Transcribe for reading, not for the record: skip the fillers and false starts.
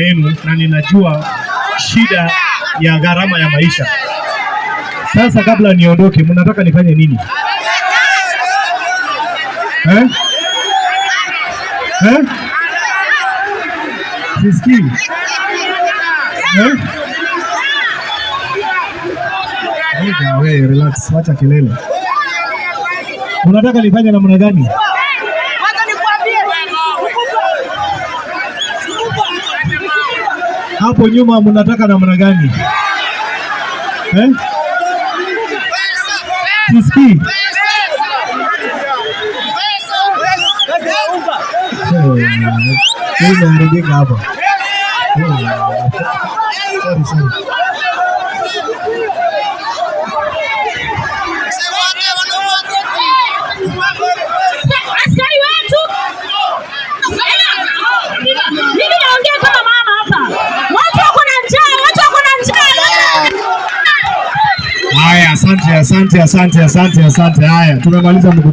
yenu na ninajua shida ya gharama ya maisha. Sasa kabla niondoke, mnataka nifanye nini? Sisikii. Wewe relax, wacha kelele. Unataka nifanye namna gani? Hapo nyuma mnataka namna gani? Kisii. Ndio hapa. Sorry. Askari wetu. Mimi naongea kama mama hapa. Watu wako na njaa. Haya, asante. Haya, tumemaliza mkutano.